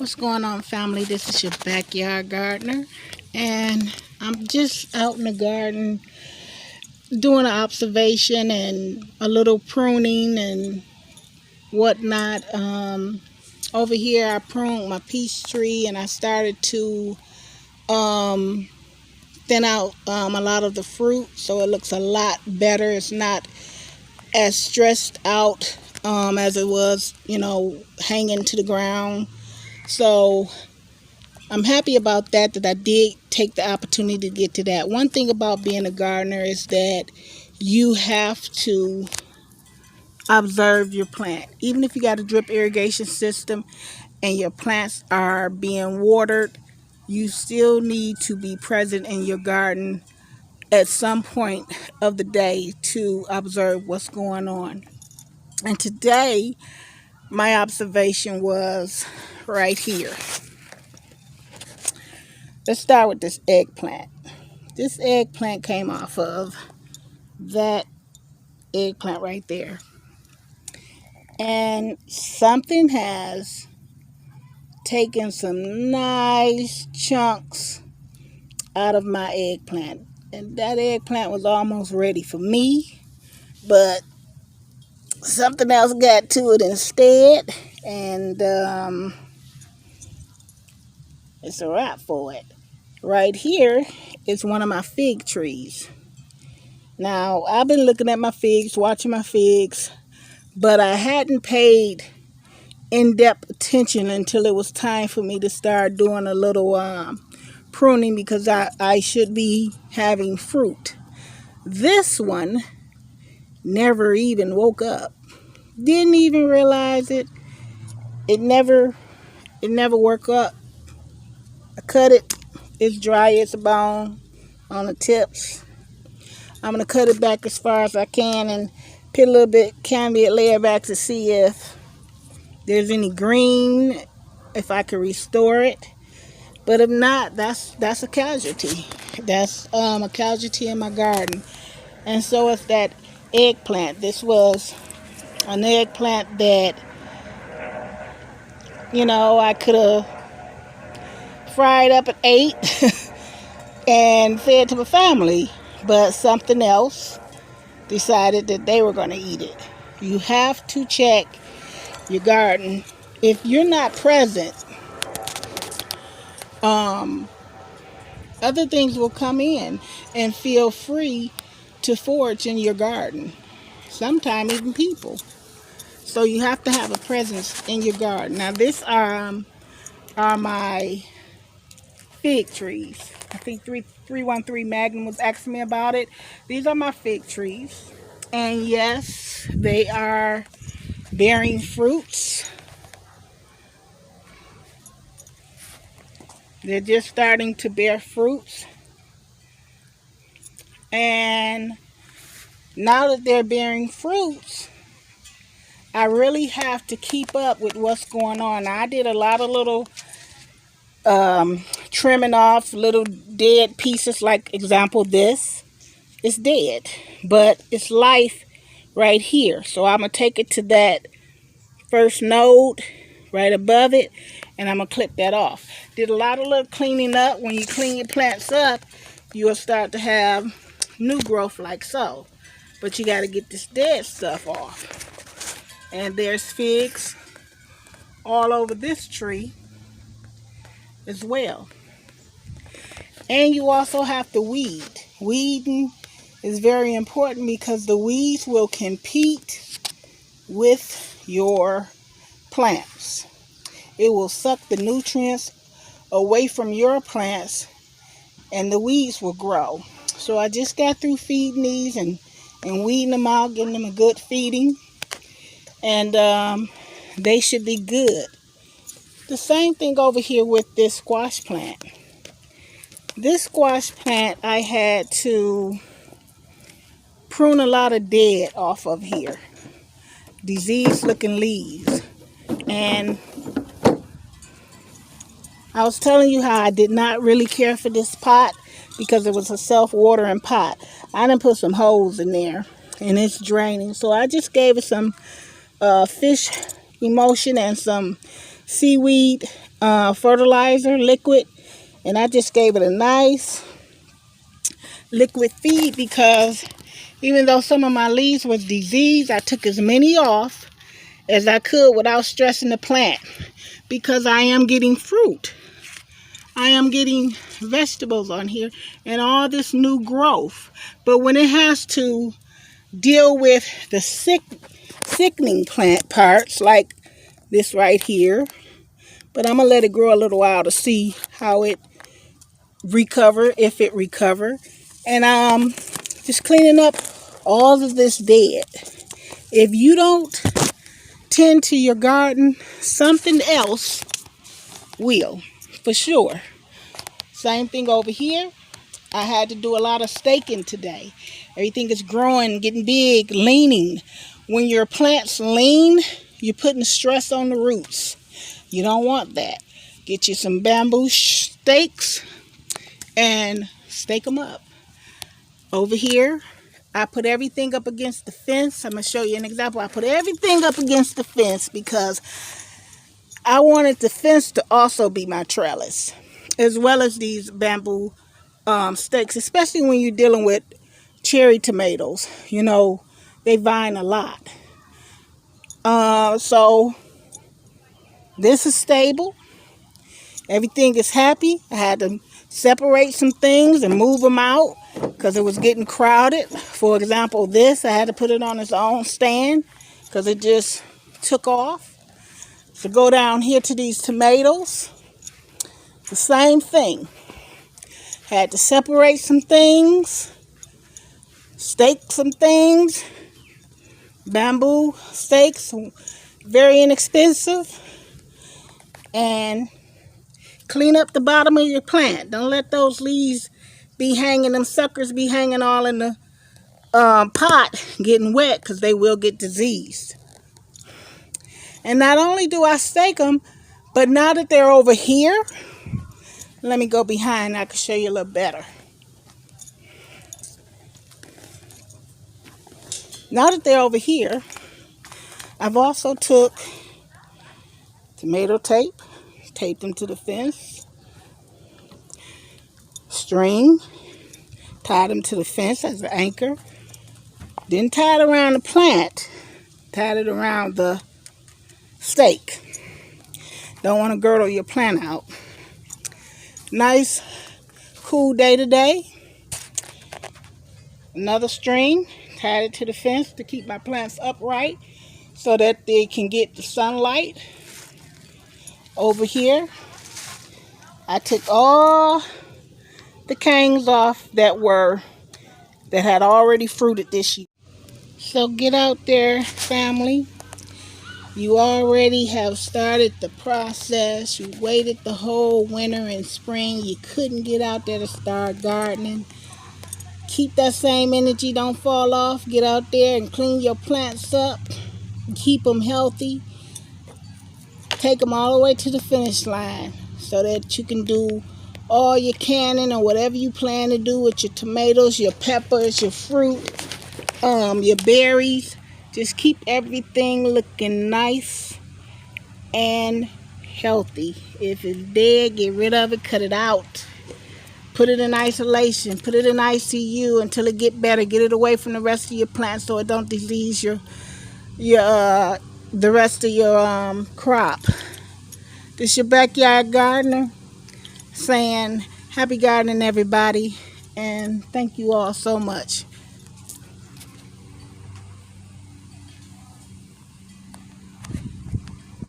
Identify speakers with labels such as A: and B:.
A: What's going on, family? This is your backyard gardener, and I'm just out in the garden doing an observation and a little pruning and whatnot. Over here, I pruned my peach tree, and I started to um, thin out a lot of the fruit, so it looks a lot better. It's not as stressed out as it was, hanging to the ground. So I'm happy about that I did take the opportunity to get to that. One thing about being a gardener is that you have to observe your plant. Even if you got a drip irrigation system and your plants are being watered, you still need to be present in your garden at some point of the day to observe what's going on. And today, my observation was right here. Let's start with this eggplant. This eggplant came off of that eggplant right there. And something has taken some nice chunks out of my eggplant. And that eggplant was almost ready for me, but something else got to it instead. And it's a wrap for it. Right here is one of my fig trees. Now, I've been looking at my figs, watching my figs, but I hadn't paid in-depth attention until it was time for me to start doing a little pruning, because I should be having fruit. This one never even woke up. Didn't even realize it. It never woke up. I cut it. It's dry as a bone on the tips. I'm going to cut it back as far as I can and put a little bit cambium layer back to see if there's any green, if I can restore it. But if not, that's a casualty. That's a casualty in my garden. And so is that eggplant. This was an eggplant that, I could have fried up and ate and fed to my family. But something else decided that they were going to eat it. You have to check your garden. If you're not present, other things will come in and feel free to forage in your garden. Sometimes even people. So you have to have a presence in your garden. Now, this are my fig trees. I think 313 Magnum was asking me about it. These are my fig trees. And yes, they are bearing fruits. They're just starting to bear fruits. And now that they're bearing fruits, I really have to keep up with what's going on. Now, I did a lot of little trimming off little dead pieces. Like example, this is dead, but it's life right here. So I'm gonna take it to that first node right above it, and I'm gonna clip that off. Did a lot of little cleaning up. When you clean your plants up, you will start to have new growth like so. But you got to get this dead stuff off. And there's figs all over this tree as well. And you also have to weed. Weeding is very important because the weeds will compete with your plants. It will suck the nutrients away from your plants and the weeds will grow. So I just got through feeding these and weeding them out, getting them a good feeding. And they should be good. The same thing over here with this squash plant. This squash plant, I had to prune a lot of dead off of here. Diseased looking leaves. And I was telling you how I did not really care for this pot because it was a self-watering pot. I done put some holes in there and it's draining. So I just gave it some fish emulsion and some seaweed fertilizer liquid, and I just gave it a nice liquid feed because even though some of my leaves was diseased, I took as many off as I could without stressing the plant because I am getting fruit. I am getting vegetables on here and all this new growth. But when it has to deal with the sickening plant parts like this right here, but I'm going to let it grow a little while to see how it recover, if it recover. And just cleaning up all of this dead. If you don't tend to your garden, something else will, for sure. Same thing over here. I had to do a lot of staking today. Everything is growing, getting big, leaning. When your plants lean, you're putting stress on the roots. You don't want that. Get you some bamboo stakes and stake them up. Over here, I put everything up against the fence. I'm going to show you an example. I put everything up against the fence because I wanted the fence to also be my trellis, as well as these bamboo stakes, especially when you're dealing with cherry tomatoes. You know, they vine a lot. So this is stable. Everything is happy. I had to separate some things and move them out because it was getting crowded. For example, this, I had to put it on its own stand because it just took off. So go down here to these tomatoes. The same thing. Had to separate some things, stake some things. Bamboo stakes, very inexpensive. And clean up the bottom of your plant. Don't let those leaves be hanging, them suckers be hanging all in the pot getting wet because they will get diseased. And not only do I stake them, but now that they're over here, let me go behind, I can show you a little better. Now that they're over here, I've also took tomato tape, taped them to the fence, string, tied them to the fence as an anchor, then tied it around the plant, tied it around the stake. Don't want to girdle your plant out. Nice, cool day today. Another string, tied it to the fence to keep my plants upright so that they can get the sunlight. Over here, I took all the canes off that had already fruited this year. So get out there, family. You already have started the process. You waited the whole winter and spring. You couldn't get out there to start gardening. Keep that same energy. Don't fall off. Get out there and clean your plants up. Keep them healthy. Take them all the way to the finish line so that you can do all your canning or whatever you plan to do with your tomatoes, your peppers, your fruit, your berries. Just keep everything looking nice and healthy. If it's dead, get rid of it, cut it out. Put it in isolation, put it in ICU until it get better. Get it away from the rest of your plants so it don't disease the rest of your crop. This your backyard gardener saying happy gardening, everybody, and thank you all so much.